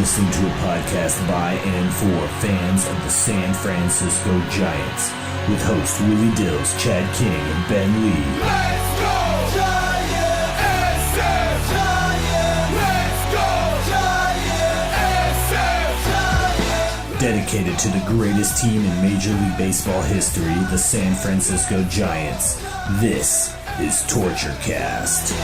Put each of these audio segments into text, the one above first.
listening to a podcast by and for fans of the San Francisco Giants with hosts Willie Dills, Chad King, and Ben Lee. Let's go Giants! SF Giants! Let's go Giants! SF Giants! Dedicated to the greatest team in Major League Baseball history, the San Francisco Giants. This is Torture Cast.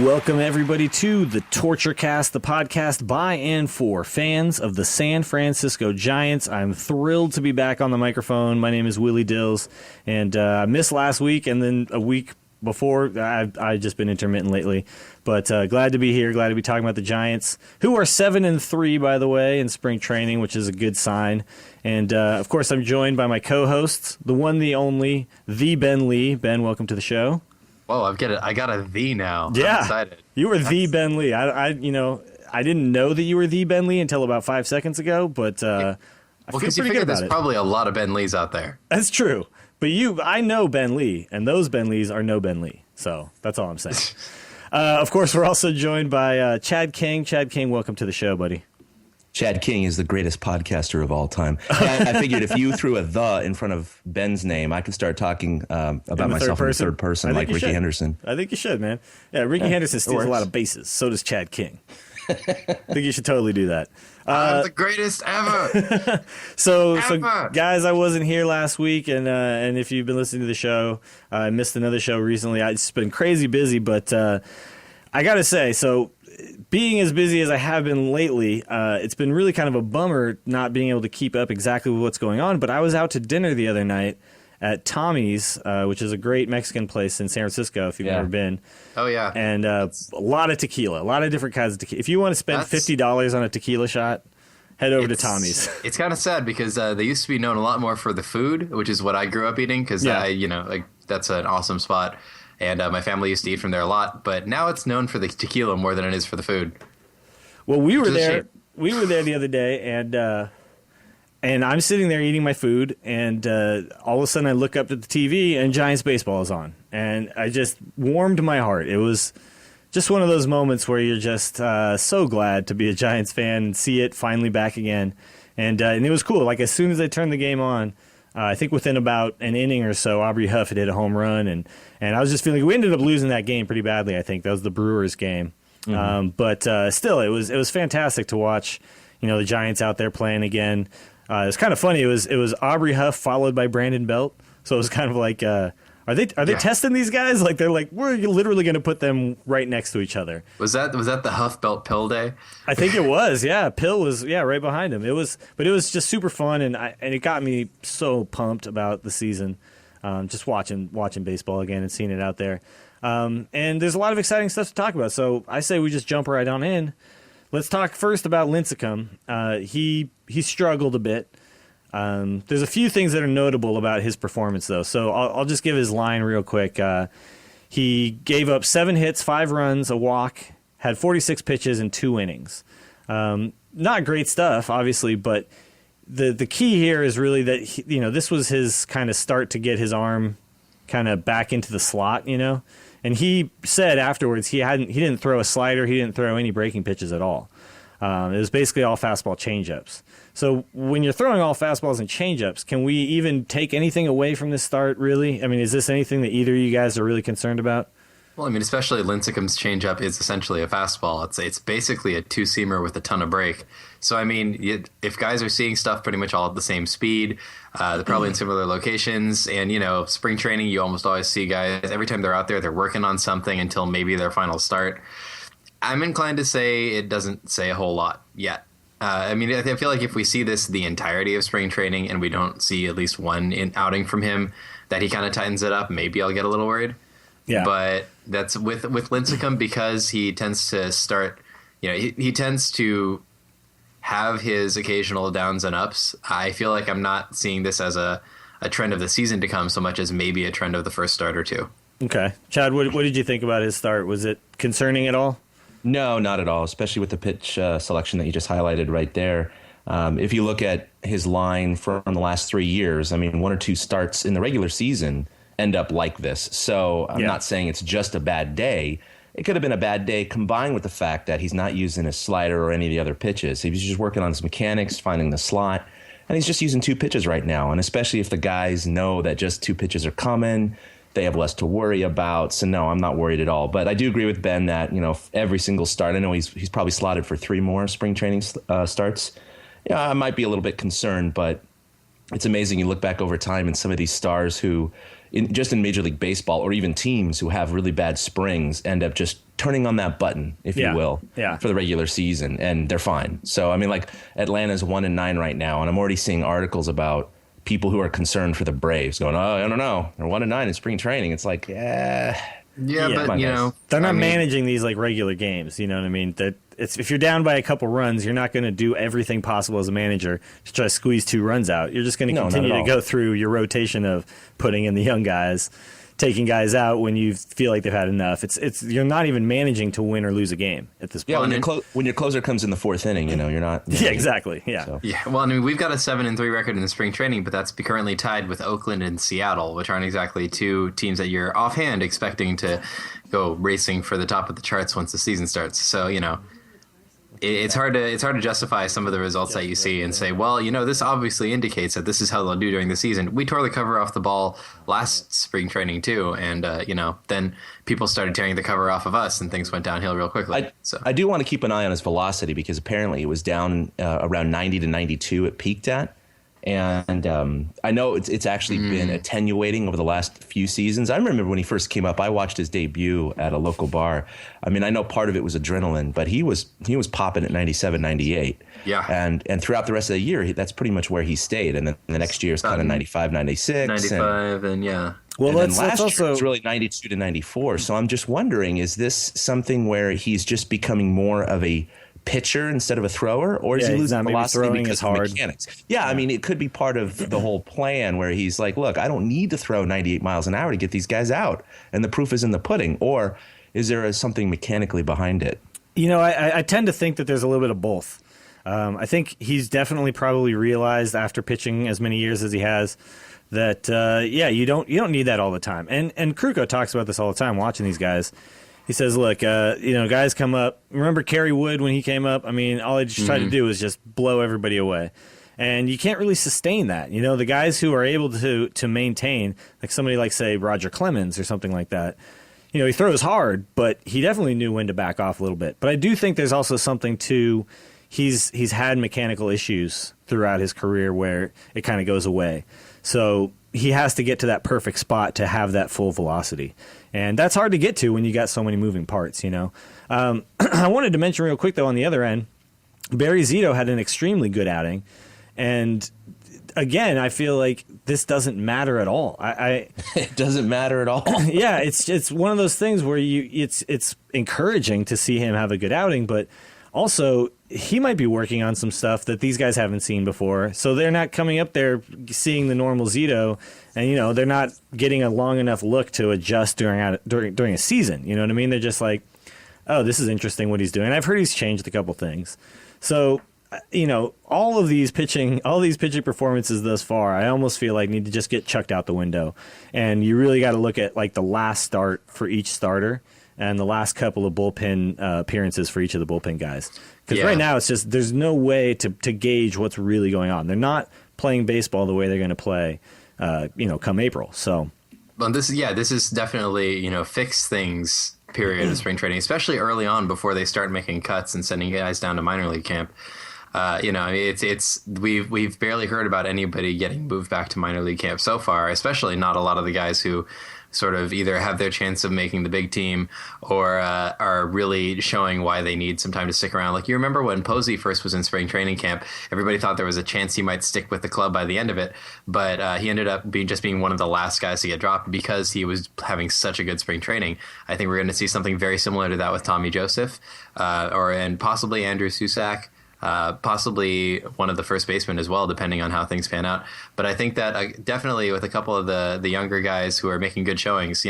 Welcome, everybody, to the Torture Cast, the podcast by and for fans of the San Francisco Giants. I'm thrilled to be back on the microphone. My name is Willie Dills, and I missed last week and then a week before. I've just been intermittent lately, but glad to be here, glad to be talking about the Giants, who are 7-3, by the way, in spring training, which is a good sign. And, of course, I'm joined by my co-hosts, the one, the only, the Ben Lee. Ben, welcome to the show. Whoa, I got a "the" now. Yeah, I'm excited. You were the Ben Lee. I didn't know that you were the Ben Lee until about 5 seconds ago, but I feel pretty good about there's it. Probably a lot of Ben Lees out there. That's true, but I know Ben Lee, and those Ben Lees are no Ben Lee. So that's all I'm saying. Of course, we're also joined by Chad King. Chad King, welcome to the show, buddy. Chad King is the greatest podcaster of all time. I figured if you threw a "the" in front of Ben's name, I could start talking about myself in the third person, like Ricky Henderson. I think you should, man. Yeah, Ricky Henderson steals a lot of bases. So does Chad King. I think you should totally do that. I'm the greatest ever. So guys, I wasn't here last week, and if you've been listening to the show, I missed another show recently. It's been crazy busy, but I got to say, so being as busy as I have been lately, it's been really kind of a bummer not being able to keep up exactly with what's going on. But I was out to dinner the other night at Tommy's, which is a great Mexican place in San Francisco, if you've never been. Oh, yeah. And a lot of tequila, a lot of different kinds of tequila. If you want to spend $50 on a tequila shot, head over to Tommy's. It's kind of sad because they used to be known a lot more for the food, which is what I grew up eating, because that's an awesome spot. And my family used to eat from there a lot, but now it's known for the tequila more than it is for the food. Well, we were there. We were there the other day, and I'm sitting there eating my food, and all of a sudden I look up at the TV, and Giants baseball is on, and I just warmed my heart. It was just one of those moments where you're just so glad to be a Giants fan and see it finally back again, and it was cool. Like as soon as I turned the game on. I think within about an inning or so, Aubrey Huff had hit a home run, and I was just feeling we ended up losing that game pretty badly. I think that was the Brewers game, but still, it was fantastic to watch. The Giants out there playing again. It was kind of funny. It was Aubrey Huff followed by Brandon Belt, so it was kind of like. Are they testing these guys? Like they're like we're literally going to put them right next to each other. Was that the Huff Belt Pill day? I think it was. Yeah, Pill was right behind him. It was just super fun and it got me so pumped about the season. Just watching baseball again and seeing it out there. And there's a lot of exciting stuff to talk about. So I say we just jump right on in. Let's talk first about Lincecum. He struggled a bit. There's a few things that are notable about his performance, though. So I'll just give his line real quick. He gave up 7 hits, 5 runs, a walk, had 46 pitches in 2 innings. Not great stuff, obviously, but the key here is really that this was his kind of start to get his arm kind of back into the slot, And he said afterwards he didn't throw a slider, he didn't throw any breaking pitches at all. It was basically all fastball changeups. So when you're throwing all fastballs and changeups, can we even take anything away from this start, really? I mean, is this anything that either of you guys are really concerned about? Well, I mean, especially Lincecum's changeup is essentially a fastball. It's basically a 2-seamer with a ton of break. So, I mean, if guys are seeing stuff pretty much all at the same speed, they're probably in similar locations. And, spring training, you almost always see guys, every time they're out there, they're working on something until maybe their final start. I'm inclined to say it doesn't say a whole lot yet. I mean, I feel like if we see this the entirety of spring training and we don't see at least one outing from him that he kind of tightens it up, maybe I'll get a little worried. Yeah. But that's with Lincecum because he tends to start, he tends to have his occasional downs and ups. I feel like I'm not seeing this as a trend of the season to come so much as maybe a trend of the first start or two. Okay. Chad, what did you think about his start? Was it concerning at all? No, not at all, especially with the pitch selection that you just highlighted right there. If you look at his line from the last 3 years, I mean, 1 or 2 starts in the regular season end up like this. So I'm not saying it's just a bad day. It could have been a bad day combined with the fact that he's not using his slider or any of the other pitches. He was just working on his mechanics, finding the slot, and he's just using 2 pitches right now. And especially if the guys know that just 2 pitches are coming, they have less to worry about. So no, I'm not worried at all. But I do agree with Ben that, every single start, I know he's probably slotted for 3 more spring training starts. Yeah, I might be a little bit concerned, but it's amazing. You look back over time and some of these stars who, just in Major League Baseball or even teams who have really bad springs, end up just turning on that button, if you will, for the regular season, and they're fine. So, I mean, like Atlanta's 1-9 right now, and I'm already seeing articles about people who are concerned for the Braves going, oh, I don't know, they're 1-9 in spring training. It's like, but they're not managing these like regular games. You know what I mean? That if you're down by a couple runs, you're not going to do everything possible as a manager to try to squeeze 2 runs out. You're just going to continue to go through your rotation of putting in the young guys, taking guys out when you feel like they've had enough. It's you're not even managing to win or lose a game at this point. Yeah, when your closer comes in the 4th inning, you're not. Yeah, exactly. Yeah. So. Yeah. Well, I mean, we've got a 7-3 record in the spring training, but that's currently tied with Oakland and Seattle, which aren't exactly 2 teams that you're offhand expecting to go racing for the top of the charts once the season starts. So, it's hard to justify some of the results that you see and say, well, this obviously indicates that this is how they'll do during the season. We tore the cover off the ball last spring training too, and then people started tearing the cover off of us, and things went downhill real quickly. I do want to keep an eye on his velocity because apparently it was down around 90 to 92 it peaked at. And I know it's actually been attenuating over the last few seasons. I remember when he first came up, I watched his debut at a local bar. I mean, I know part of it was adrenaline, but he was popping at 97, 98. Yeah. And throughout the rest of the year, that's pretty much where he stayed. And then the next year is kind of 95, 96. 95, and yeah. Well, and then last year it was really 92 to 94. So I'm just wondering, is this something where he's just becoming more of a pitcher instead of a thrower, or is he losing velocity because of mechanics? Yeah, I mean, it could be part of the whole plan where he's like, look, I don't need to throw 98 miles an hour to get these guys out, and the proof is in the pudding. Or is there something mechanically behind it? I tend to think that there's a little bit of both. I think he's definitely probably realized after pitching as many years as he has that you don't need that all the time. And Kruko talks about this all the time watching these guys. He says, look, guys come up. Remember Kerry Wood when he came up? I mean, all he just tried to do was just blow everybody away. And you can't really sustain that. The guys who are able to maintain, like somebody like, say, Roger Clemens or something like that, he throws hard, but he definitely knew when to back off a little bit. But I do think there's also something to he's had mechanical issues throughout his career where it kind of goes away. So he has to get to that perfect spot to have that full velocity. And that's hard to get to when you got so many moving parts, I wanted to mention real quick, though, on the other end, Barry Zito had an extremely good outing. And again, I feel like this doesn't matter at all. It doesn't matter at all. Yeah, it's one of those things where it's encouraging to see him have a good outing, but also he might be working on some stuff that these guys haven't seen before. So they're not coming up there seeing the normal Zito, and they're not getting a long enough look to adjust during a season. You know what I mean? They're just like, oh, this is interesting what he's doing. I've heard he's changed a couple things. So, all these pitching performances thus far, I almost feel like need to just get chucked out the window. And you really got to look at like the last start for each starter and the last couple of bullpen appearances for each of the bullpen guys. Because right now it's just there's no way to gauge what's really going on. They're not playing baseball the way they're going to play, come April. So, well, this is definitely fix things period of spring training, especially early on before they start making cuts and sending guys down to minor league camp. We've barely heard about anybody getting moved back to minor league camp so far, especially not a lot of the guys who sort of either have their chance of making the big team or are really showing why they need some time to stick around. Like, you remember when Posey first was in spring training camp, everybody thought there was a chance he might stick with the club by the end of it, but he ended up being one of the last guys to get dropped because he was having such a good spring training. I think we're going to see something very similar to that with Tommy Joseph and possibly Andrew Susak. Possibly one of the first basemen as well, depending on how things pan out. But I think that definitely with a couple of the younger guys who are making good showings,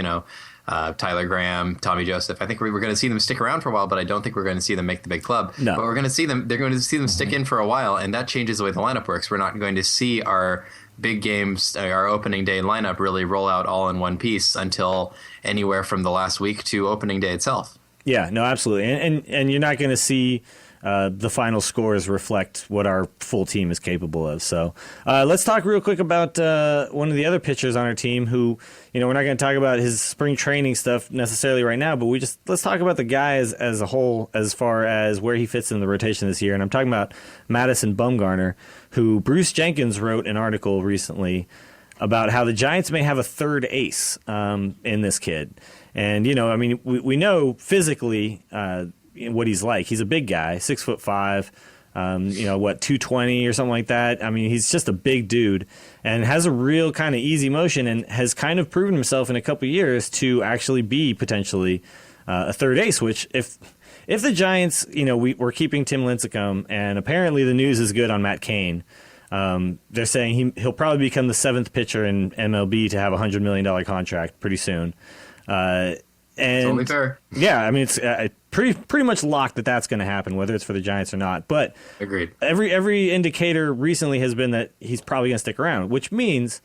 Tyler Graham, Tommy Joseph. I think we're going to see them stick around for a while, but I don't think we're going to see them make the big club. No. But we're going to see them. They're going to see them stick in for a while, and that changes the way the lineup works. We're not going to see our big games, our opening day lineup really roll out all in one piece until anywhere from the last week to opening day itself. Yeah, no, absolutely. And you're not going to see the final scores reflect what our full team is capable of. So let's talk real quick about one of the other pitchers on our team who, we're not going to talk about his spring training stuff necessarily right now, but let's talk about the guy as a whole as far as where he fits in the rotation this year. And I'm talking about Madison Bumgarner, who Bruce Jenkins wrote an article recently about how the Giants may have a third ace in this kid. And, we know physically what he's like. He's a big guy, 6'5", 220 or something like that. I mean, he's just a big dude and has a real kind of easy motion and has kind of proven himself in a couple of years to actually be potentially a third ace, which if the Giants, we're keeping Tim Lincecum, and apparently the news is good on Matt Cain. They're saying he'll probably become the seventh pitcher in MLB to have a $100 million contract pretty soon. And it's only fair. Yeah, I mean, it's pretty much locked that that's going to happen, whether it's for the Giants or not. But agreed. Every indicator recently has been that he's probably going to stick around, which means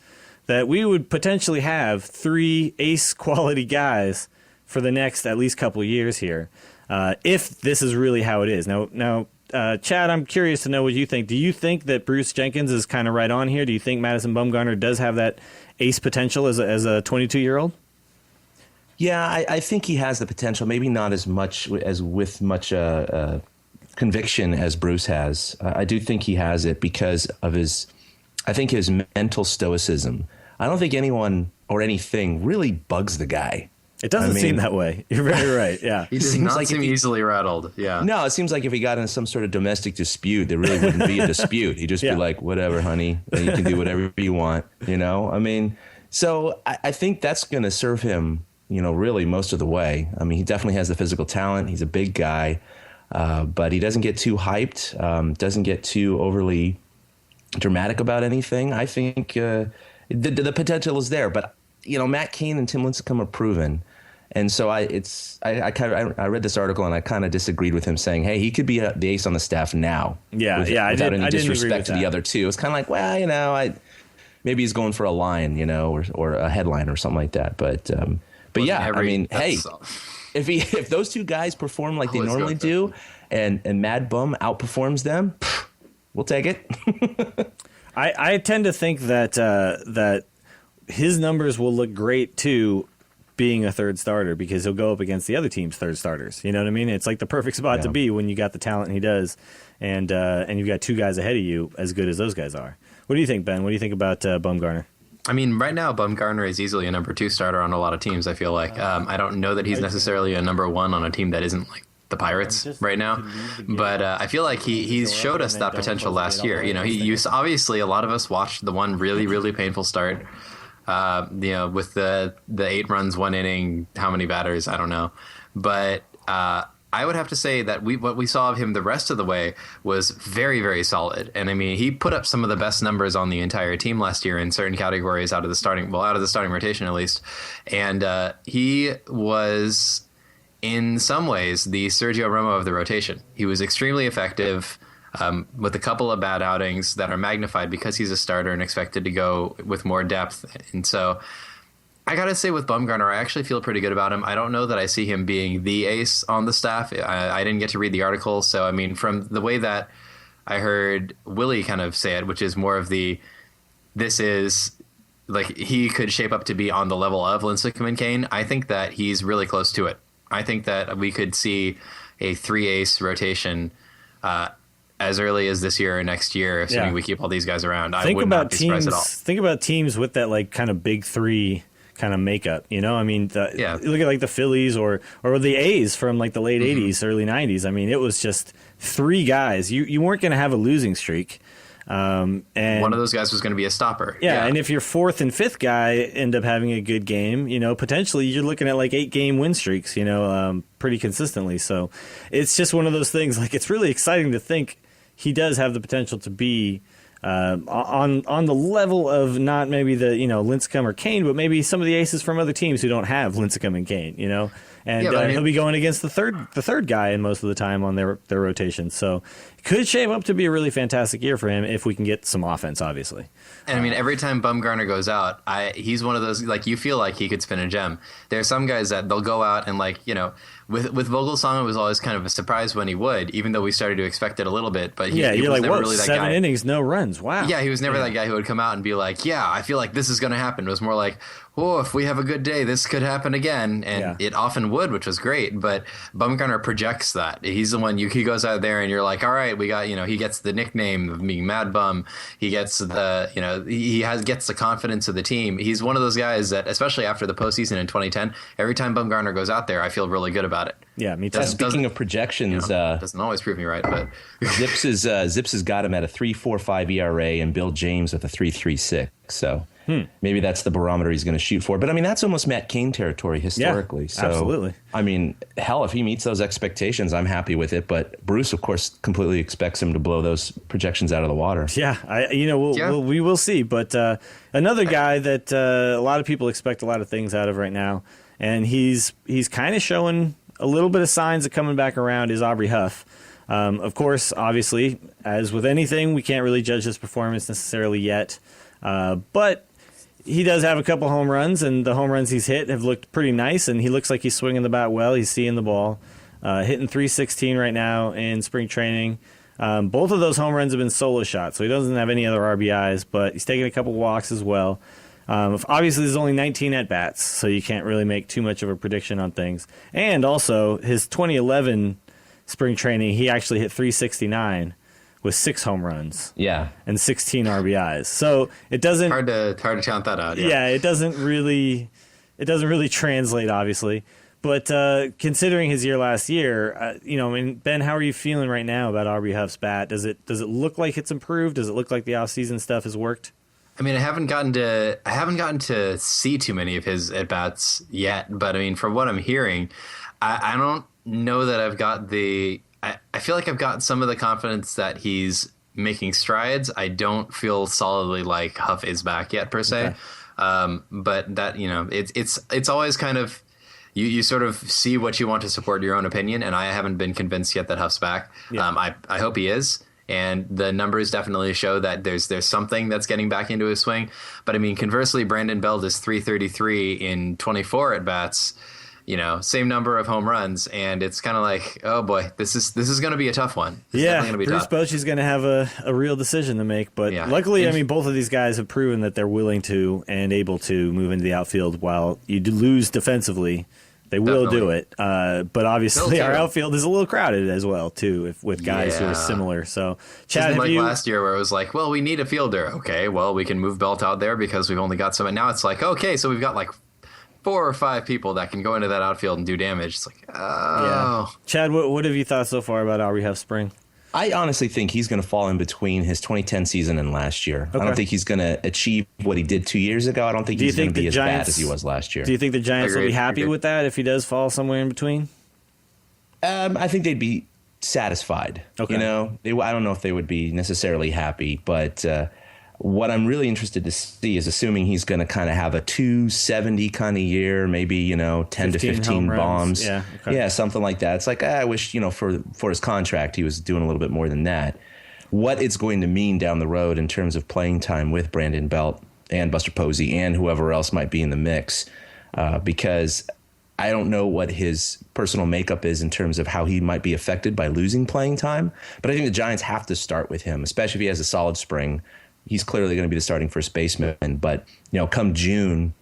that we would potentially have 3 ace quality guys for the next at least couple of years here, if this is really how it is. Now, Chad, I'm curious to know what you think. Do you think that Bruce Jenkins is kind of right on here? Do you think Madison Bumgarner does have that ace potential as a 22-year-old? Yeah, I think he has the potential, maybe not as much as with much conviction as Bruce has. I do think he has it because of his mental stoicism. I don't think anyone or anything really bugs the guy. It doesn't seem that way. You're very right. Yeah. He does not seem easily rattled. Yeah. No, it seems like if he got in some sort of domestic dispute, there really wouldn't be a dispute. He'd just be like, whatever, honey, you can do whatever you want, So I think that's going to serve him, really most of the way. I mean, he definitely has the physical talent. He's a big guy, but he doesn't get too hyped, doesn't get too overly dramatic about anything. I think the potential is there, but Matt Cain and Tim Lincecum are proven. And so I read this article and I kind of disagreed with him saying, hey, he could be the ace on the staff now. Without any disrespect to the other two. It's kind of like, maybe he's going for a line, or a headline or something like that. But if those two guys perform like they normally do, and Mad Bum outperforms them, we'll take it. I tend to think that his numbers will look great too, being a third starter, because he'll go up against the other team's third starters. You know what I mean? It's like the perfect spot to be when you got the talent he does, and you've got two guys ahead of you as good as those guys are. What do you think, Ben? What do you think about Bumgarner? I mean, right now, Bumgarner is easily a number 2 starter on a lot of teams, I feel like. I don't know that he's necessarily a number 1 on a team that isn't like the Pirates right now. But I feel like he showed us that potential last year. Obviously, a lot of us watched the one really, really painful start, with the 8 runs, 1 inning, how many batters, I don't know. But I would have to say that what we saw of him the rest of the way was very, very solid. And I mean, he put up some of the best numbers on the entire team last year in certain categories out of the starting rotation at least. And he was, in some ways, the Sergio Romo of the rotation. He was extremely effective with a couple of bad outings that are magnified because he's a starter and expected to go with more depth. And so I got to say with Bumgarner, I actually feel pretty good about him. I don't know that I see him being the ace on the staff. I didn't get to read the article. So, I mean, from the way that I heard Willie kind of say it, which is more of this is like he could shape up to be on the level of Lincecum and Cain. I think that he's really close to it. I think that we could see a 3-ace rotation as early as this year or next year, assuming we keep all these guys around. I would not be surprised at all. Think about teams with that like kind of big 3 kind of makeup, I mean, look at like the Phillies or the A's from like the late 80s, early 90s. I mean, it was just 3 guys. You weren't going to have a losing streak. And one of those guys was going to be a stopper. Yeah, and if your 4th and 5th guy end up having a good game, potentially you're looking at like 8-game win streaks, pretty consistently. So it's just one of those things. Like, it's really exciting to think he does have the potential to be on the level of not maybe the Lincecum or Kane, but maybe some of the aces from other teams who don't have Lincecum and Kane. And he'll be going against the third guy in most of the time on their rotation. So it could shape up to be a really fantastic year for him if we can get some offense, obviously. And I mean, every time Bumgarner goes out, he's one of those, like, you feel like he could spin a gem. There are some guys that they'll go out and, like, with Vogelsong, it was always kind of a surprise when he would, even though we started to expect it a little bit. But he was like, never whoa, really that 7 guy. innings, no runs. Wow. Yeah, he was never that guy who would come out and be like, yeah, I feel like this is going to happen. It was more like, oh, if we have a good day, this could happen again. And it often would, which was great. But Bumgarner projects that. He's the one, he goes out there and you're like, all right, we got, he gets the nickname of being Mad Bum. He gets gets the confidence of the team. He's one of those guys that, especially after the postseason in 2010, every time Bumgarner goes out there, I feel really good about it. Yeah, me too. Speaking of projections, doesn't always prove me right, but Zips has got him at a 3.45 ERA and Bill James with a 3.36. So maybe that's the barometer he's going to shoot for. But I mean, that's almost Matt Cain territory historically. Yeah, absolutely. I mean, hell, if he meets those expectations, I'm happy with it. But Bruce, of course, completely expects him to blow those projections out of the water. Yeah, we will see. But another guy that a lot of people expect a lot of things out of right now, and he's kind of showing a little bit of signs of coming back around, is Aubrey Huff. Of course, obviously, as with anything, we can't really judge his performance necessarily yet. But he does have a couple home runs, and the home runs he's hit have looked pretty nice, and he looks like he's swinging the bat well. He's seeing the ball. Hitting 316 right now in spring training. Both of those home runs have been solo shots, so he doesn't have any other RBIs, but he's taking a couple walks as well. Obviously, there's only 19 at-bats, so you can't really make too much of a prediction on things. And also, his 2011 spring training, he actually hit 369 with 6 home runs. Yeah. And 16 RBIs. So it doesn't hard to count that out. Yeah, it doesn't really translate, obviously. But considering his year last year, Ben, how are you feeling right now about Aubrey Huff's bat? Does it look like it's improved? Does it look like the offseason stuff has worked? I mean, I haven't gotten to see too many of his at bats yet, but I mean, from what I'm hearing, I don't know that I've got I feel like I've got some of the confidence that he's making strides. I don't feel solidly like Huff is back yet per se, but that it's always kind of you sort of see what you want to support your own opinion, and I haven't been convinced yet that Huff's back. Yeah. I hope he is. And the numbers definitely show that there's something that's getting back into his swing. But I mean, conversely, Brandon Belt is 333 in 24 at bats. Same number of home runs, and it's kind of like, oh boy, this is going to be a tough one. Bruce Bochy's going to have a real decision to make. But luckily, I mean, both of these guys have proven that they're willing to and able to move into the outfield. While you lose defensively, they will do it. But obviously, our outfield is a little crowded as well, too, with guys who are similar. So, Chad, last year where it was like, well, we need a fielder. Okay, well, we can move Belt out there because we've only got some. And now it's like, okay, so we've got like 4 or 5 people that can go into that outfield and do damage. It's like, oh. Yeah. Chad, what have you thought so far about Aubrey Huff spring? I honestly think he's going to fall in between his 2010 season and last year. Okay. I don't think he's going to achieve what he did 2 years ago. I don't think he's going to be as bad as he was last year. Do you think the Giants will be happy with that if he does fall somewhere in between? I think they'd be satisfied. Okay. I don't know if they would be necessarily happy, but what I'm really interested to see is assuming he's going to kind of have a 270 kind of year, maybe, 10 to 15 bombs. Yeah, something like that. It's like, I wish, for his contract, he was doing a little bit more than that. What it's going to mean down the road in terms of playing time with Brandon Belt and Buster Posey and whoever else might be in the mix, because I don't know what his personal makeup is in terms of how he might be affected by losing playing time. But I think the Giants have to start with him, especially if he has a solid spring. He's clearly going to be the starting first baseman. But, come June,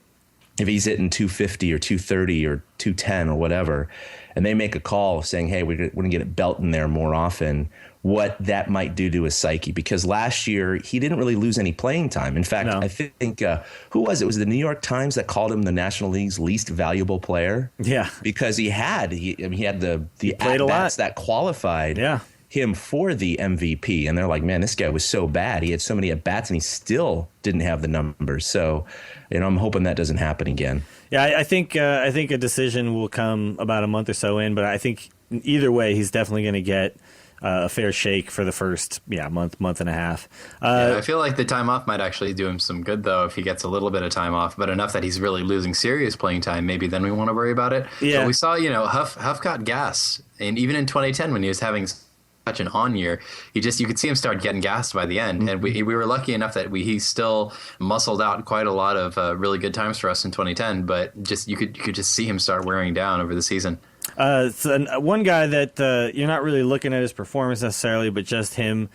if he's hitting 250 or 230 or 210 or whatever, and they make a call saying, hey, we're going to get Belt in there more often, what that might do to his psyche. Because last year, he didn't really lose any playing time. In fact, I think, who was it? It was the New York Times that called him the National League's least valuable player. Yeah. Because he had the at-bats that qualified. Yeah. Him for the MVP, and they're like, man, this guy was so bad. He had so many at-bats, and he still didn't have the numbers. So, I'm hoping that doesn't happen again. Yeah, I think a decision will come about a month or so in, but I think either way, he's definitely going to get a fair shake for the first month and a half. I feel like the time off might actually do him some good, though, if he gets a little bit of time off, but enough that he's really losing serious playing time. Maybe then we want to worry about it. Yeah. But we saw, Huff got gas, and even in 2010 when he was having such an on year, you could see him start getting gassed by the end. And we were lucky enough that he still muscled out quite a lot of really good times for us in 2010, but you could just see him start wearing down over the season. So one guy that you're not really looking at his performance necessarily, but just him,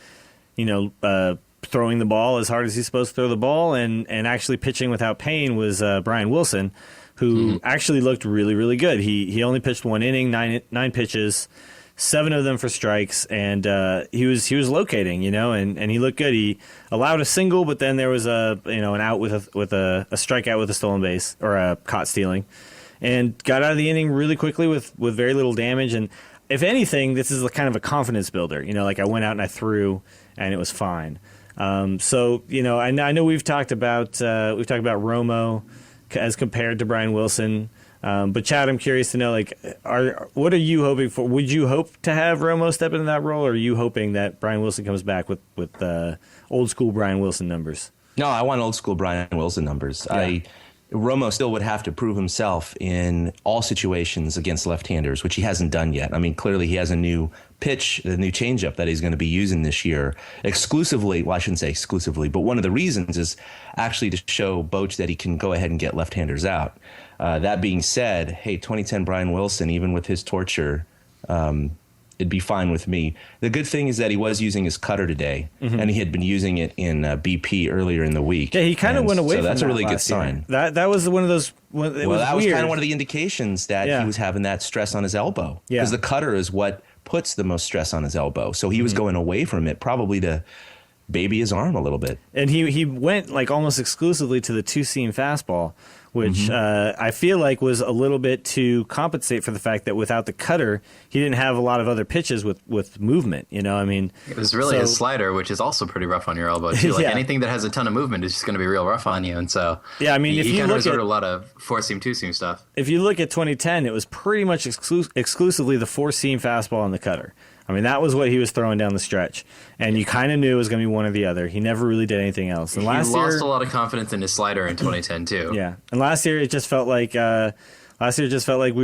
throwing the ball as hard as he's supposed to throw the ball and actually pitching without pain was Brian Wilson, who actually looked really, really good. He only pitched one inning, nine pitches, 7 of them for strikes, and he was locating, and he looked good. He allowed a single, but then there was an out with a strikeout with a stolen base or a caught stealing. And got out of the inning really quickly with very little damage. And if anything, this is kind of a confidence builder. Like I went out and I threw, and it was fine. So I know we've talked about Romo as compared to Brian Wilson. But Chad, I'm curious to know, what are you hoping for? Would you hope to have Romo step into that role, or are you hoping that Brian Wilson comes back with old school Brian Wilson numbers? No, I want old school Brian Wilson numbers. Yeah. Romo still would have to prove himself in all situations against left-handers, which he hasn't done yet. I mean, clearly he has a new pitch, a new changeup that he's going to be using this year exclusively. Well, I shouldn't say exclusively, but one of the reasons is actually to show Boch that he can go ahead and get left-handers out. That being said, hey, 2010 Brian Wilson, even with his torture, it'd be fine with me. The good thing is that he was using his cutter today, and he had been using it in BP earlier in the week. Yeah, he kind of went away from that. So that's a really good year. Sign. That was one of those. That was kind of one of the indications that he was having that stress on his elbow. Because the cutter is what puts the most stress on his elbow. So he was going away from it probably to baby his arm a little bit. And he went almost exclusively to the two-seam fastball, which I feel like was a little bit to compensate for the fact that without the cutter, he didn't have a lot of other pitches with movement. It was really his slider, which is also pretty rough on your elbow too. Anything that has a ton of movement is just going to be real rough on you. And so if you look at a lot of four-seam, two-seam stuff. If you look at 2010, it was pretty much exclusively the four-seam fastball and the cutter. I mean, that was what he was throwing down the stretch, and you kind of knew it was going to be one or the other. He never really did anything else. And he lost a lot of confidence in his slider in 2010 too. Yeah, and last year it just felt like we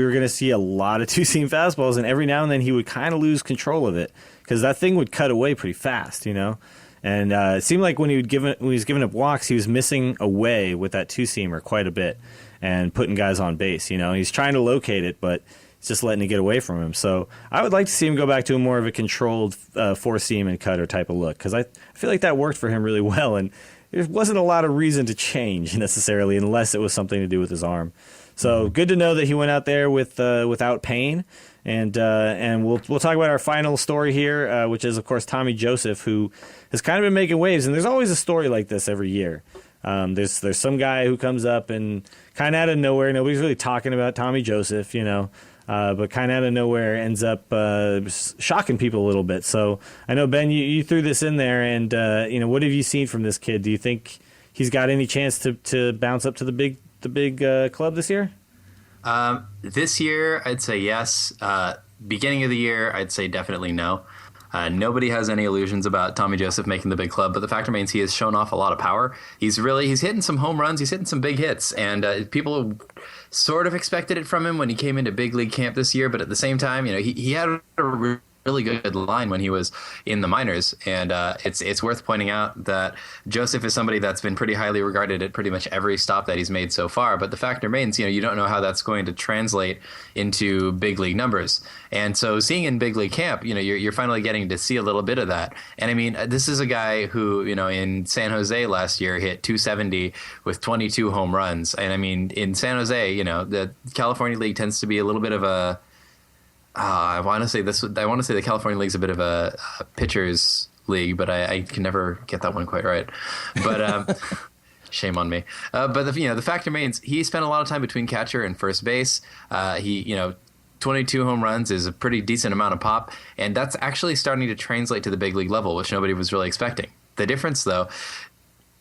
were going to see a lot of two-seam fastballs, and every now and then he would kind of lose control of it because that thing would cut away pretty fast, And it seemed like when he was giving up walks, he was missing away with that two-seamer quite a bit and putting guys on base. He's trying to locate it, but it's just letting it get away from him. So I would like to see him go back to a more of a controlled four-seam and cutter type of look because I feel like that worked for him really well, and there wasn't a lot of reason to change necessarily unless it was something to do with his arm. So good to know that he went out there without pain. And we'll talk about our final story here, which is, of course, Tommy Joseph, who has kind of been making waves. And there's always a story like this every year. There's some guy who comes up and kind of out of nowhere, nobody's really talking about Tommy Joseph, but kind of out of nowhere ends up shocking people a little bit. So I know, Ben, you threw this in there, and what have you seen from this kid? Do you think he's got any chance to bounce up to the big club this year? This year, I'd say yes. Beginning of the year, I'd say definitely no. Nobody has any illusions about Tommy Joseph making the big club, but the fact remains he has shown off a lot of power. He's hitting some home runs. He's hitting some big hits, and people sort of expected it from him when he came into big league camp this year. But at the same time, he had a really good line when he was in the minors, and it's worth pointing out that Joseph is somebody that's been pretty highly regarded at pretty much every stop that he's made so far. But the fact remains, you don't know how that's going to translate into big league numbers. And so seeing in big league camp, you're finally getting to see a little bit of that. And I mean, this is a guy who, in San Jose last year hit 270 with 22 home runs. And I mean, in San Jose, the California League tends to be a little bit of a I want to say the California League's a bit of a pitcher's league, but I can never get that one quite right. But shame on me. But the fact remains, he spent a lot of time between catcher and first base. 22 home runs is a pretty decent amount of pop, and that's actually starting to translate to the big league level, which nobody was really expecting. The difference, though,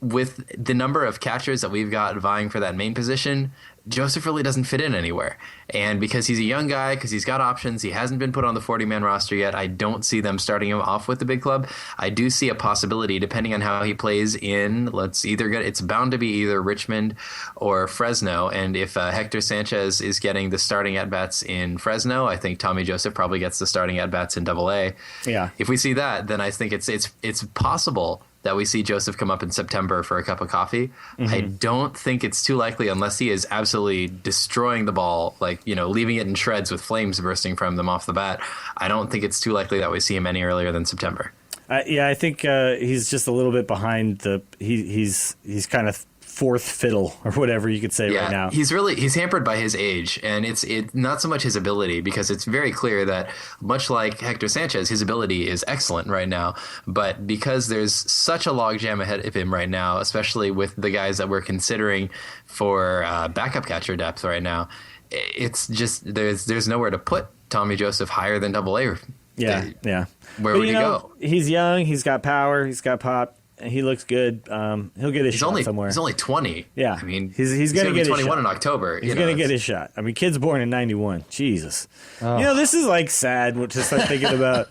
with the number of catchers that we've got vying for that main position, Joseph really doesn't fit in anywhere. And because he's a young guy, because he's got options, he hasn't been put on the 40-man roster yet. I don't see them starting him off with the big club. I do see a possibility, depending on how he plays in, it's bound to be either Richmond or Fresno. And if Hector Sanchez is getting the starting at-bats in Fresno, I think Tommy Joseph probably gets the starting at-bats in Double-A. Yeah. If we see that, then I think it's possible that we see Joseph come up in September for a cup of coffee. I don't think it's too likely unless he is absolutely destroying the ball, leaving it in shreds with flames bursting from them off the bat. I don't think it's too likely that we see him any earlier than September. I think he's just a little bit behind he's kind of fourth fiddle or whatever you could say right now. He's hampered by his age, and it's not so much his ability, because it's very clear that much like Hector Sanchez, his ability is excellent right now, but because there's such a logjam ahead of him right now, especially with the guys that we're considering for backup catcher depth right now, it's just there's nowhere to put Tommy Joseph higher than Double-A. Yeah. Where would he go? He's young, he's got power, he's got pop. He looks good. He'll get his shot somewhere. He's only 20. Yeah. I mean, he's going to get 21 in October. He's going to get his shot. I mean, kid's born in 91. Jesus. Oh. This is sad to start thinking about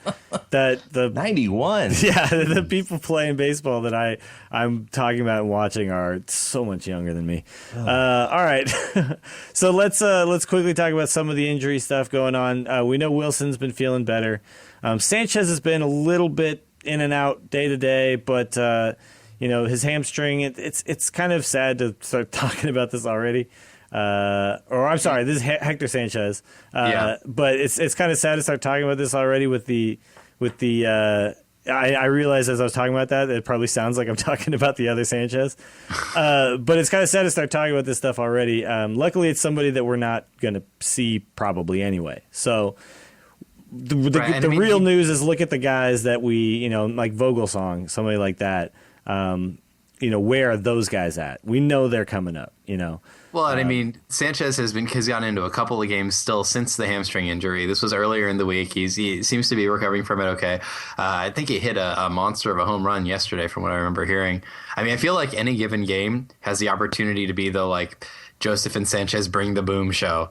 the 91. Yeah, the people playing baseball that I'm talking about and watching are so much younger than me. Oh. All right. So let's quickly talk about some of the injury stuff going on. We know Wilson's been feeling better. Sanchez has been a little bit in and out day to day, but his hamstring, it's kind of sad to start talking about this already. Or I'm sorry, this is Hector Sanchez. But it's kind of sad to start talking about this already with the I realized as I was talking about that it probably sounds like I'm talking about the other Sanchez. But it's kind of sad to start talking about this stuff already. Luckily it's somebody that we're not going to see probably anyway. So the real news is look at the guys that we, like Vogelsong, somebody like that. Where are those guys at? We know they're coming up, Well, and Sanchez has gotten into a couple of games still since the hamstring injury. This was earlier in the week. He seems to be recovering from it okay. I think he hit a monster of a home run yesterday from what I remember hearing. I feel like any given game has the opportunity to be the, Joseph and Sanchez bring the boom show.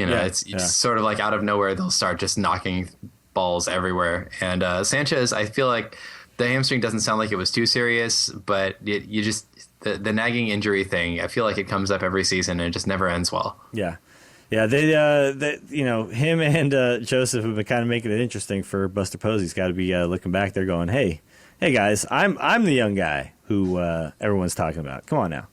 It's sort of like out of nowhere they'll start just knocking balls everywhere. And Sanchez, I feel like the hamstring doesn't sound like it was too serious, but the nagging injury thing, I feel like it comes up every season and it just never ends well. Yeah. Yeah, they him and Joseph have been kind of making it interesting for Buster Posey's got to be looking back there going, hey guys, I'm the young guy who everyone's talking about. Come on now.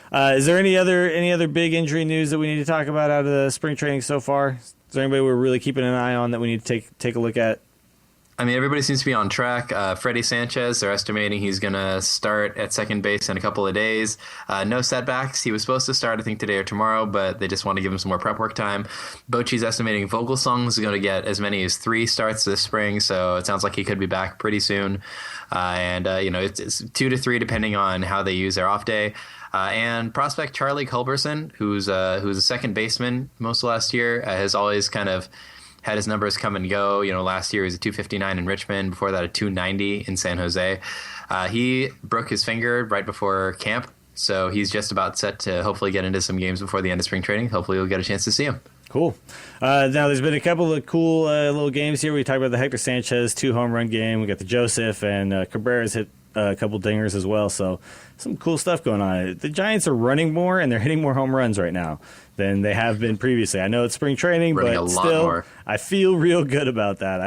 Is there any other big injury news that we need to talk about out of the spring training so far? Is there anybody we're really keeping an eye on that we need to take a look at? Everybody seems to be on track. Freddie Sanchez, they're estimating he's going to start at second base in a couple of days. No setbacks. He was supposed to start, I think, today or tomorrow, but they just want to give him some more prep work time. Bochy's estimating Vogelsong is going to get as many as 3 starts this spring, so it sounds like he could be back pretty soon. It's 2 to 3 depending on how they use their off day. And prospect Charlie Culberson, who's a second baseman most of last year, has always kind of had his numbers come and go. Last year he was a 259 in Richmond. Before that, a 290 in San Jose. He broke his finger right before camp, so he's just about set to hopefully get into some games before the end of spring training. Hopefully we'll get a chance to see him. Cool. Now, there's been a couple of cool little games here. We talked about the Hector Sanchez 2-home run game. We got the Joseph, and Cabrera's hit a couple dingers as well. So some cool stuff going on. The Giants are running more, and they're hitting more home runs right now than they have been previously. I know it's spring training, but still, more. I feel real good about that.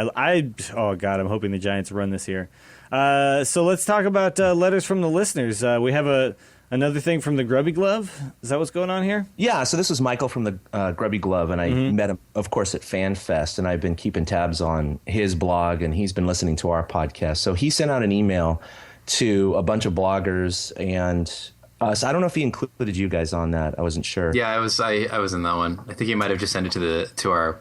Oh, God, I'm hoping the Giants run this year. So let's talk about letters from the listeners. We have another thing from the Grubby Glove. Is that what's going on here? Yeah, so this was Michael from the Grubby Glove, and I met him, of course, at FanFest, and I've been keeping tabs on his blog, and he's been listening to our podcast. So he sent out an email to a bunch of bloggers and us. I don't know if he included you guys on that. I wasn't sure. Yeah, I was in that one. I think he might have just sent it to our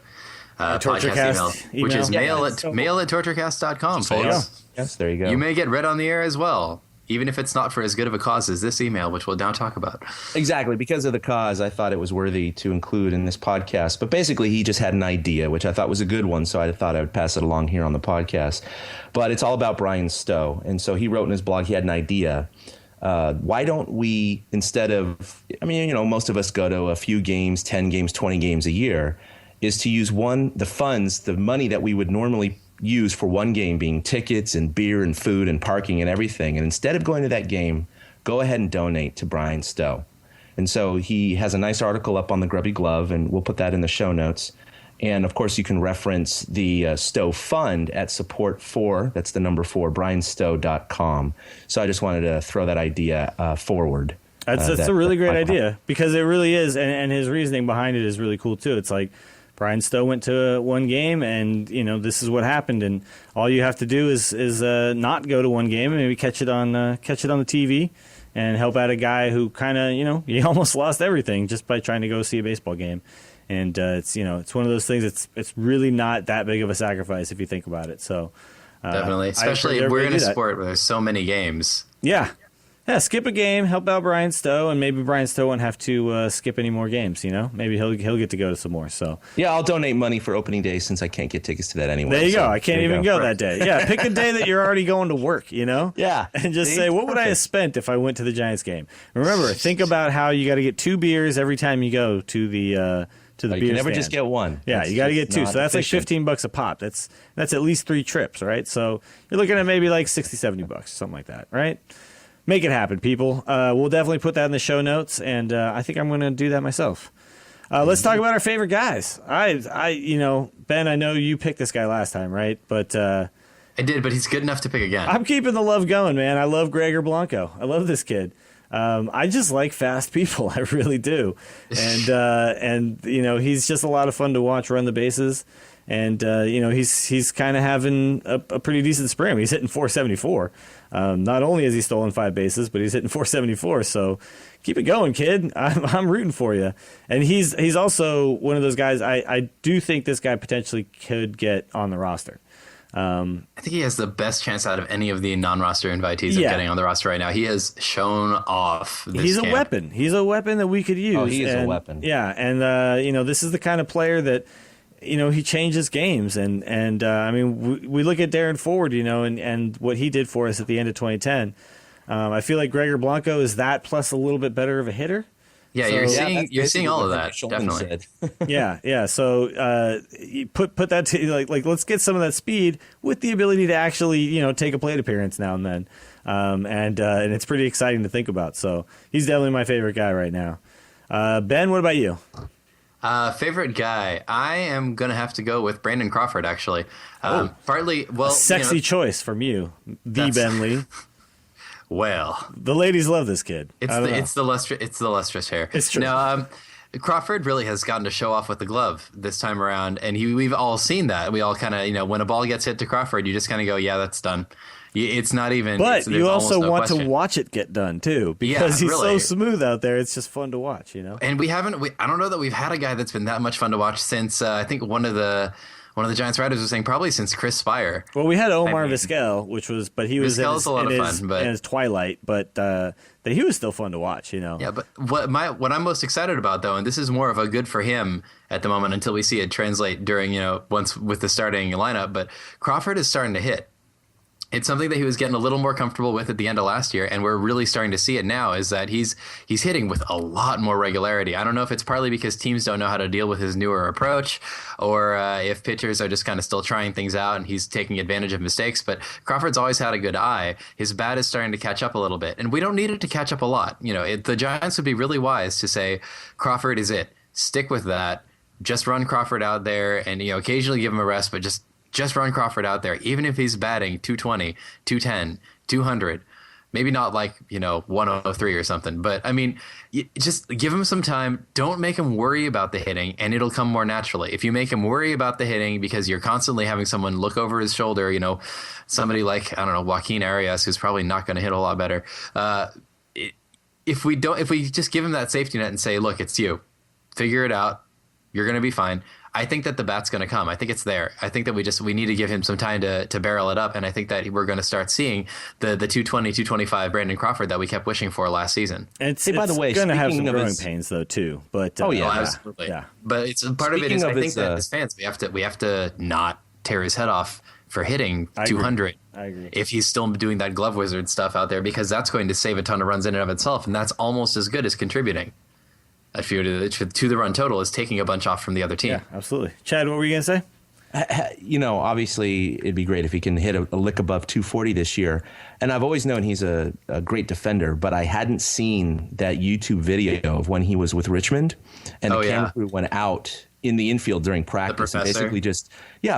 podcast email, which is mail at torturecast.com, folks. Yes, there you go. You may get read on the air as well, even if it's not for as good of a cause as this email, which we'll now talk about. Exactly. Because of the cause, I thought it was worthy to include in this podcast. But basically, he just had an idea, which I thought was a good one, so I thought I would pass it along here on the podcast. But it's all about Brian Stowe. And so he wrote in his blog he had an idea Why don't we, instead of, I mean, most of us go to a few games, 10 games, 20 games a year, is to use the money that we would normally use for one game, being tickets and beer and food and parking and everything. And instead of going to that game, go ahead and donate to Brian Stowe. And so he has a nice article up on the Grubby Glove, and we'll put that in the show notes. And of course, you can reference the Stowe Fund at support for, that's the number 4, brianstowe.com. So I just wanted to throw that idea forward. That's a really great idea, because it really is. And his reasoning behind it is really cool, too. It's like Brian Stowe went to one game, and, this is what happened. And all you have to do is not go to one game and maybe catch it on the TV and help out a guy who kind of, he almost lost everything just by trying to go see a baseball game. And it's one of those things. It's really not that big of a sacrifice if you think about it. So definitely, especially we're in a sport where there's so many games. Yeah, skip a game, help out Brian Stowe, and maybe Brian Stowe won't have to skip any more games. Maybe he'll get to go to some more. So yeah, I'll donate money for opening day since I can't get tickets to that anyway. There you go. I can't even go that day. Yeah, pick a day that you're already going to work. Yeah, and just say, what would I have spent if I went to the Giants game? Remember, think about how you got to get 2 beers every time you go to the beer you can never stand. just get one. Yeah, you got to get 2. So that's efficient. Like $15 a pop. That's at least 3 trips, right? So you're looking at maybe like $60-$70, something like that, right? Make it happen, people. We'll definitely put that in the show notes, and I think I'm going to do that myself. Let's talk about our favorite guys. Ben, I know you picked this guy last time, right? But I did, but he's good enough to pick again. I'm keeping the love going, man. I love Gregor Blanco. I love this kid. I just like fast people. I really do. And he's just a lot of fun to watch run the bases. And, he's kind of having a pretty decent spring. He's hitting 474. Not only has he stolen 5 bases, but he's hitting 474. So keep it going, kid. I'm rooting for you. And he's also one of those guys. I do think this guy potentially could get on the roster. I think he has the best chance out of any of the non-roster invitees of getting on the roster right now. He has shown off this He's camp. a weapon. He's a weapon that we could use. Oh, he is a weapon. Yeah, and this is the kind of player that he changes games, and we look at Darren Ford, and what he did for us at the end of 2010. I feel like Gregor Blanco is that plus a little bit better of a hitter. Yeah, So, you're seeing all of that, definitely. Yeah. So you put that to like let's get some of that speed with the ability to actually take a plate appearance now and then, and it's pretty exciting to think about. So he's definitely my favorite guy right now. Ben, what about you? Favorite guy, I am gonna have to go with Brandon Crawford. Actually, partly a sexy choice from you, Ben Lee. Well, the ladies love this kid. It's the lustrous hair. It's true. No, Crawford really has gotten to show off with the glove this time around, and we've all seen that. We all kind of when a ball gets hit to Crawford, you just kind of go, yeah, that's done. It's not even. But you also want to watch it get done too, because he's so smooth out there. It's just fun to watch, And I don't know that we've had a guy that's been that much fun to watch since I think one of the Giants writers was saying probably since Chris Spire. Well, we had Omar Vizquel, but he was in his twilight, but he was still fun to watch, Yeah, but what I'm most excited about though, and this is more of a good for him at the moment until we see it translate during once with the starting lineup, but Crawford is starting to hit. It's something that he was getting a little more comfortable with at the end of last year, and we're really starting to see it now, is that he's hitting with a lot more regularity. I don't know if it's partly because teams don't know how to deal with his newer approach, or if pitchers are just kind of still trying things out and he's taking advantage of mistakes, but Crawford's always had a good eye. His bat is starting to catch up a little bit, and we don't need it to catch up a lot. The Giants would be really wise to say, Crawford is it. Stick with that. Just run Crawford out there and occasionally give him a rest, but just run Crawford out there, even if he's batting 220, 210, 200, maybe not like, 103 or something. But, just give him some time. Don't make him worry about the hitting, and it'll come more naturally. If you make him worry about the hitting because you're constantly having someone look over his shoulder, somebody like, I don't know, Joaquin Arias, who's probably not going to hit a lot better. If we just give him that safety net and say, look, it's you. Figure it out. You're going to be fine. I think that the bat's going to come. I think it's there. I think that we need to give him some time to barrel it up, and I think that we're going to start seeing the 220, 225 Brandon Crawford that we kept wishing for last season. And by the way, going to have some growing pains though too. But absolutely. Yeah. But it's part of it is I think that as fans we have to not tear his head off for hitting 200, I agree. if he's still doing that glove wizard stuff out there, because that's going to save a ton of runs in and of itself, and that's almost as good as contributing. If you to the run total is taking a bunch off from the other team. Yeah, absolutely. Chad, what were you gonna say? Obviously, it'd be great if he can hit a lick above 240 this year. And I've always known he's a great defender, but I hadn't seen that YouTube video of when he was with Richmond and the camera crew went out in the infield during practice and basically just,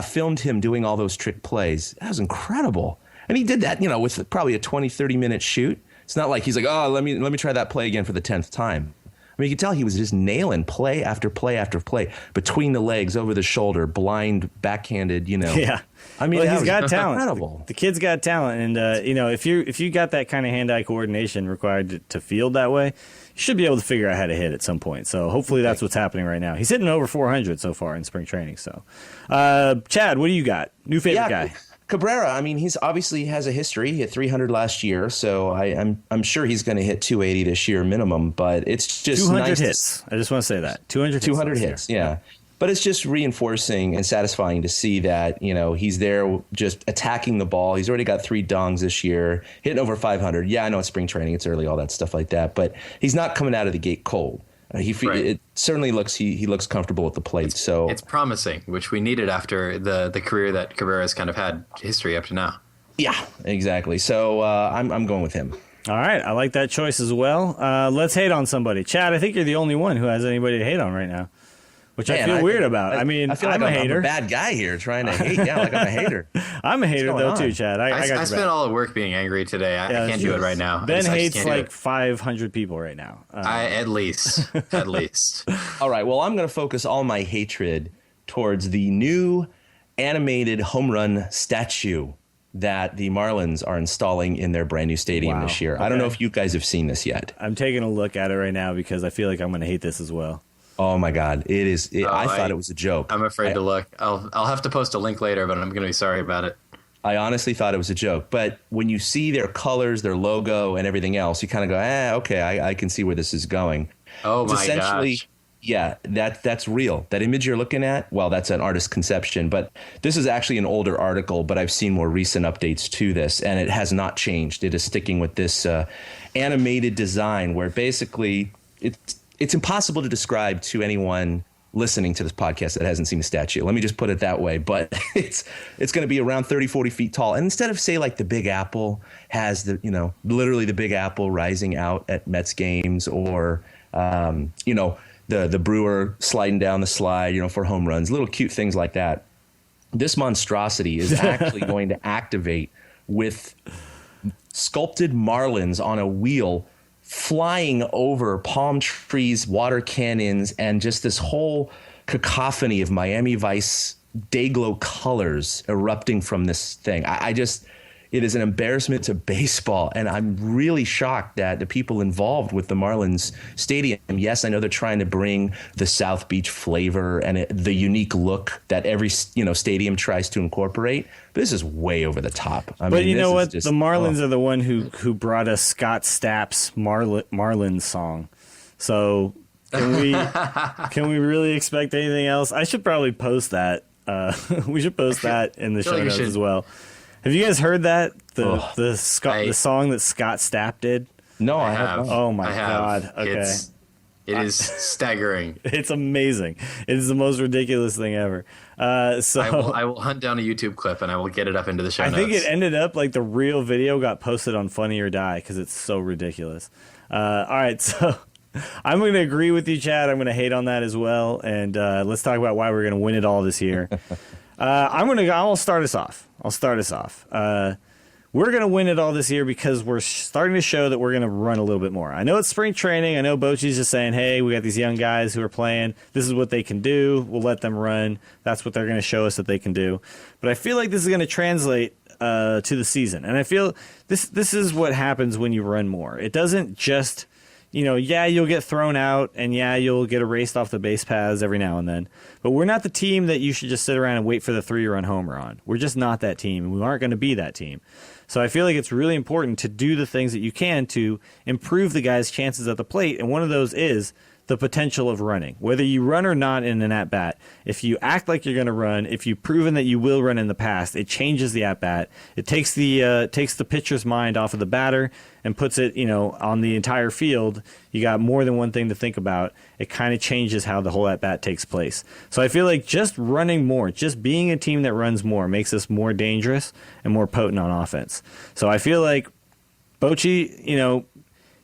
filmed him doing all those trick plays. That was incredible. And he did that, with probably a 20, 30-minute shoot. It's not like he's like, oh, let me try that play again for the 10th time. I mean, you could tell he was just nailing play after play after play, between the legs, over the shoulder, blind, backhanded, Yeah. I mean, he's got talent. Incredible. The kid's got talent. And, if you got that kind of hand-eye coordination required to field that way, you should be able to figure out how to hit at some point. So hopefully that's what's happening right now. He's hitting over 400 so far in spring training. So, Chad, what do you got? New favorite guy? Cabrera, I mean, he's obviously has a history. He hit 300 last year, so I'm sure he's going to hit 280 this year minimum. But it's just 200 hits. I just want to say that 200 hits. Yeah. But it's just reinforcing and satisfying to see that he's there just attacking the ball. He's already got 3 dongs this year, hitting over 500. Yeah, I know it's spring training, it's early, all that stuff like that. But he's not coming out of the gate cold. It certainly looks he looks comfortable at the plate. So it's promising, which we needed after the career that Cabrera's kind of had history up to now. Yeah, exactly. So I'm going with him. All right, I like that choice as well. Let's hate on somebody. Chad, I think you're the only one who has anybody to hate on right now, which I feel weird about. I mean, I feel like I'm a hater. I'm a bad guy here trying to hate. Yeah, like I'm a hater. I'm a hater though too, Chad. I spent all the work being angry today. I can't do it right now. Ben hates like 500 people right now. At least. All right. Well, I'm going to focus all my hatred towards the new animated home run statue that the Marlins are installing in their brand new stadium this year. Okay. I don't know if you guys have seen this yet. I'm taking a look at it right now because I feel like I'm going to hate this as well. Oh my God, it is! I thought it was a joke. I'm afraid to look. I'll have to post a link later, but I'm going to be sorry about it. I honestly thought it was a joke, but when you see their colors, their logo, and everything else, you kind of go, okay, I can see where this is going. Oh my gosh! Yeah, that's real. That image you're looking at, well, that's an artist's conception, but this is actually an older article, but I've seen more recent updates to this, and it has not changed. It is sticking with this animated design where basically it's impossible to describe to anyone listening to this podcast that hasn't seen the statue. Let me just put it that way. But it's going to be around 30, 40 feet tall. And instead of, say, like the Big Apple has literally the Big Apple rising out at Mets games, or, the Brewer sliding down the slide, for home runs, little cute things like that. This monstrosity is actually going to activate with sculpted Marlins on a wheel flying over palm trees, water cannons, and just this whole cacophony of Miami Vice Dayglow colors erupting from this thing. It is an embarrassment to baseball, and I'm really shocked that the people involved with the Marlins Stadium, yes, I know they're trying to bring the South Beach flavor and the unique look that every stadium tries to incorporate. But this is way over the top. But you know what? The Marlins are the one who brought us Scott Stapp's Marlins song. So can we really expect anything else? I should probably post that. We should post that in the show notes as well. Have you guys heard that? The song that Scott Stapp did? No, I have. Oh my God. Okay. It is staggering. It's amazing. It is the most ridiculous thing ever. So I will hunt down a YouTube clip and I will get it up into the show notes. I think it ended up like the real video got posted on Funny or Die because it's so ridiculous. All right, so I'm going to agree with you, Chad. I'm going to hate on that as well. And let's talk about why we're going to win it all this year. I'll start us off. We're going to win it all this year because we're starting to show that we're going to run a little bit more. I know it's spring training. I know Bochy's just saying, hey, we got these young guys who are playing. This is what they can do. We'll let them run. That's what they're going to show us that they can do. But I feel like this is going to translate to the season. And I feel this is what happens when you run more. It doesn't just, you'll get thrown out and you'll get erased off the base paths every now and then. But we're not the team that you should just sit around and wait for the 3-run homer on. We're just not that team, and we aren't going to be that team. So I feel like it's really important to do the things that you can to improve the guy's chances at the plate, and one of those is the potential of running. Whether you run or not in an at-bat, if you act like you're going to run, if you've proven that you will run in the past, it changes the at-bat. It takes the pitcher's mind off of the batter and puts it, on the entire field. You got more than one thing to think about. It kind of changes how the whole at-bat takes place. So I feel like just running more, just being a team that runs more makes us more dangerous and more potent on offense. So I feel like Bochy,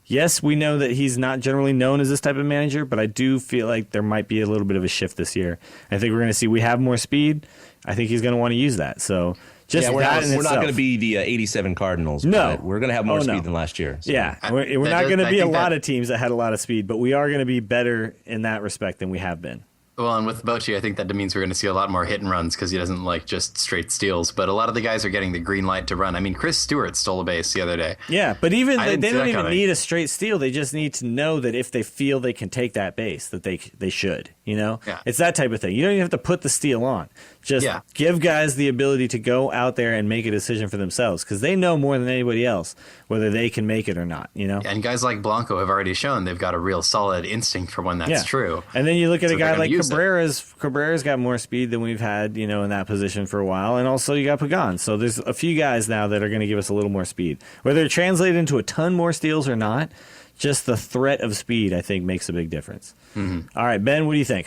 yes, we know that he's not generally known as this type of manager, but I do feel like there might be a little bit of a shift this year. I think we're going to see we have more speed. I think he's going to want to use that. So we're not going to be the 87 Cardinals. No. But we're going to have more speed than last year. So. Yeah, we're not going to be a lot of teams that had a lot of speed, but we are going to be better in that respect than we have been. Well, and with Bochy, I think that means we're going to see a lot more hit and runs because he doesn't like just straight steals. But a lot of the guys are getting the green light to run. I mean, Chris Stewart stole a base the other day. Yeah, but they don't even need a straight steal. They just need to know that if they feel they can take that base, that they should. Yeah. It's that type of thing. You don't even have to put the steal on. Just give guys the ability to go out there and make a decision for themselves because they know more than anybody else whether they can make it or not. And guys like Blanco have already shown they've got a real solid instinct for when that's true. And then you look at a guy like Cabrera's. Cabrera's got more speed than we've had, in that position for a while. And also you got Pagan. So there's a few guys now that are going to give us a little more speed. Whether it translates into a ton more steals or not, just the threat of speed, I think, makes a big difference. Mm-hmm. All right, Ben, what do you think?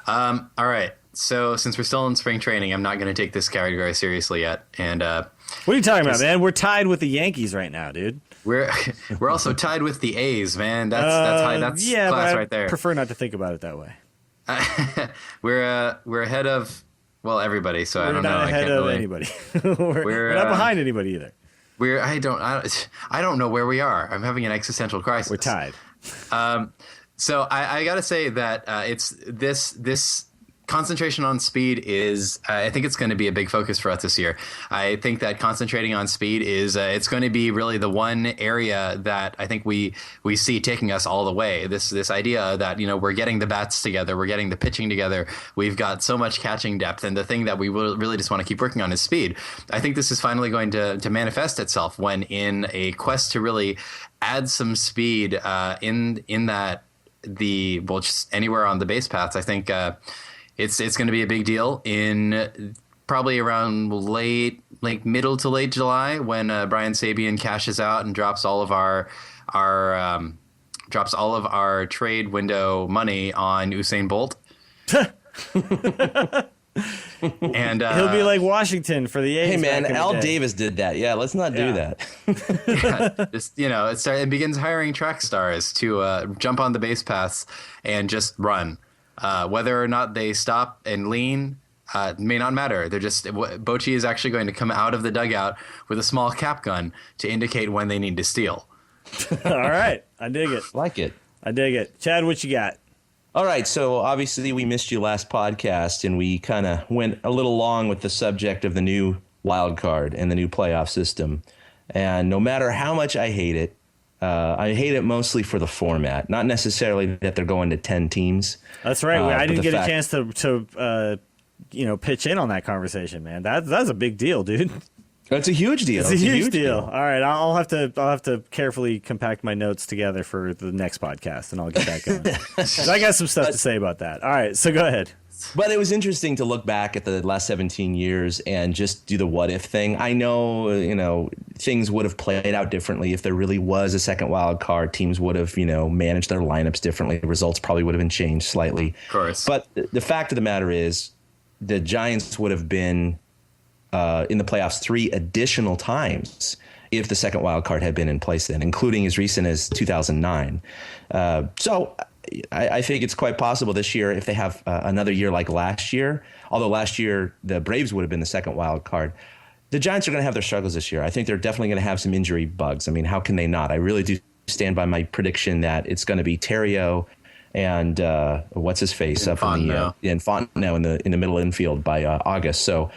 All right. So since we're still in spring training, I'm not going to take this category seriously yet. And what are you talking about, man? We're tied with the Yankees right now, dude. We're also tied with the A's, man. That's high. That's class right there. I prefer not to think about it that way. We're ahead of everybody. So I don't know. We're not ahead of anybody. we're not behind anybody either. I don't know where we are. I'm having an existential crisis. We're tied. So I got to say that it's this concentration on speed is I think it's going to be a big focus for us this year. I think that concentrating on speed is it's going to be really the one area that I think we see taking us all the way. This idea that we're getting the bats together, we're getting the pitching together, we've got so much catching depth, and the thing that we will really just want to keep working on is speed. I think this is finally going to manifest itself when in a quest to really add some speed in that just anywhere on the base paths. I think it's going to be a big deal in probably around middle to late July when Brian Sabian cashes out and drops all of our trade window money on Usain Bolt. And he'll be like Washington for the A's. Hey man, Al Davis did that. Yeah, let's not do that. It begins hiring track stars to jump on the base paths and just run. Whether or not they stop and lean may not matter. Bochy is actually going to come out of the dugout with a small cap gun to indicate when they need to steal. All right, I dig it. Like it. I dig it. Chad, what you got? All right, so obviously we missed you last podcast, and we kind of went a little long with the subject of the new wild card and the new playoff system. And no matter how much I hate it mostly for the format, not necessarily that they're going to 10 teams. That's right. I didn't get a chance to pitch in on that conversation, man. That's a big deal, dude. It's a huge deal. It's a huge deal. All right, I'll have to carefully compact my notes together for the next podcast, and I'll get that going. I got some stuff to say about that. All right, so go ahead. But it was interesting to look back at the last 17 years and just do the what if thing. I know, things would have played out differently if there really was a second wild card. Teams would have, managed their lineups differently. Results probably would have been changed slightly. Of course. But the fact of the matter is, the Giants would have been in the playoffs 3 additional times if the second wild card had been in place then, including as recent as 2009. So I think it's quite possible this year if they have another year like last year, although last year the Braves would have been the second wild card. The Giants are going to have their struggles this year. I think they're definitely going to have some injury bugs. I mean, how can they not? I really do stand by my prediction that it's going to be Terrio and what's his face up in Fontenot in the middle infield by August. So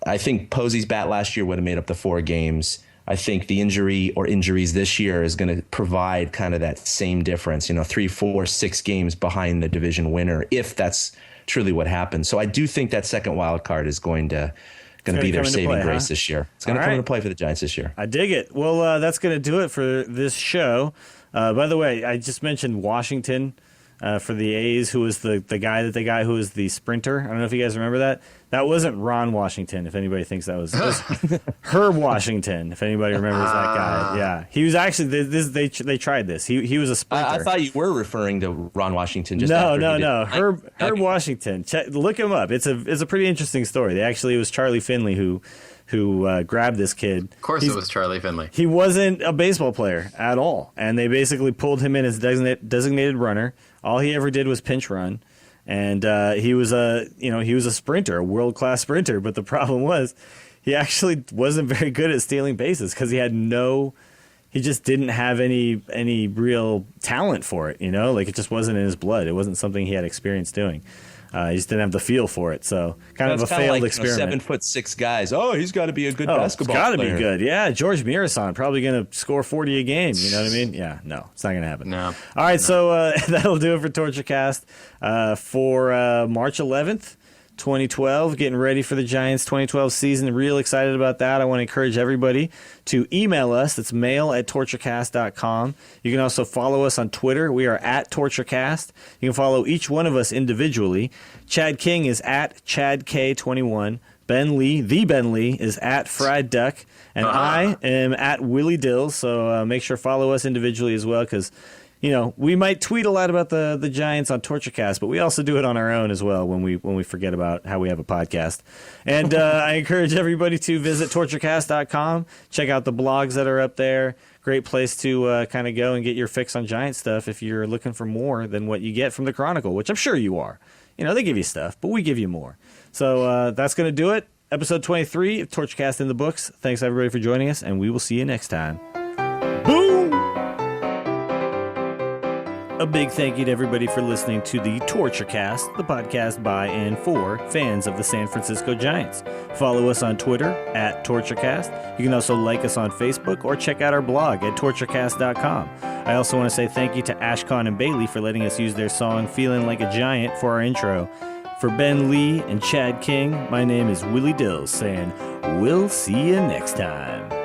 I think Posey's bat last year would have made up the 4 games. I think the injury or injuries this year is going to provide kind of that same difference, 3, 4, 6 games behind the division winner, if that's truly what happens. So I do think that second wild card is going to be their saving grace this year. It's going to come into play for the Giants this year. I dig it. Well, that's going to do it for this show. By the way, I just mentioned Washington for the A's, who was the guy that they got who was the sprinter. I don't know if you guys remember that. That wasn't Ron Washington, if anybody thinks that was. It was Herb Washington, if anybody remembers that guy. Yeah. He was actually, they tried this. He was a sprinter. I thought you were referring to Ron Washington. Just No. Herb Washington. Look him up. It's a pretty interesting story. It was Charlie Finley who grabbed this kid. Of course, it was Charlie Finley. He wasn't a baseball player at all, and they basically pulled him in as designated runner. All he ever did was pinch run, and he was a sprinter, a world class sprinter. But the problem was, he actually wasn't very good at stealing bases because he just didn't have any real talent for it. Like it just wasn't in his blood. It wasn't something he had experience doing. He just didn't have the feel for it. So kind of a failed experiment. 7'6" guys. Oh, he's got to be a good basketball player. It's got to be good. Yeah, George Mirasan probably going to score 40 a game. You know what I mean? Yeah, no, it's not going to happen. No. All right, so that'll do it for TortureCast for March 11th. 2012, getting ready for the Giants 2012 season. Real excited about that. I want to encourage everybody to email us. That's mail@torturecast.com. You can also follow us on Twitter. We are at TortureCast. You can follow each one of us individually. Chad King is at ChadK21. Ben Lee, the Ben Lee, is at Fried Duck. And I am at Willie Dills. So make sure to follow us individually as well, because we might tweet a lot about the Giants on TortureCast, but we also do it on our own as well when we forget about how we have a podcast. And I encourage everybody to visit torturecast.com, check out the blogs that are up there. Great place to kind of go and get your fix on Giant stuff if you're looking for more than what you get from the Chronicle, which I'm sure you are. They give you stuff, but we give you more. So that's going to do it. Episode 23 of TortureCast in the books. Thanks, everybody, for joining us, and we will see you next time. Boom! A big thank you to everybody for listening to the TortureCast, the podcast by and for fans of the San Francisco Giants. Follow us on Twitter at TortureCast. You can also like us on Facebook or check out our blog at torturecast.com. I also want to say thank you to Ashcon and Bailey for letting us use their song Feeling Like a Giant for our intro. For Ben Lee and Chad King, my name is Willie Dills saying, we'll see you next time.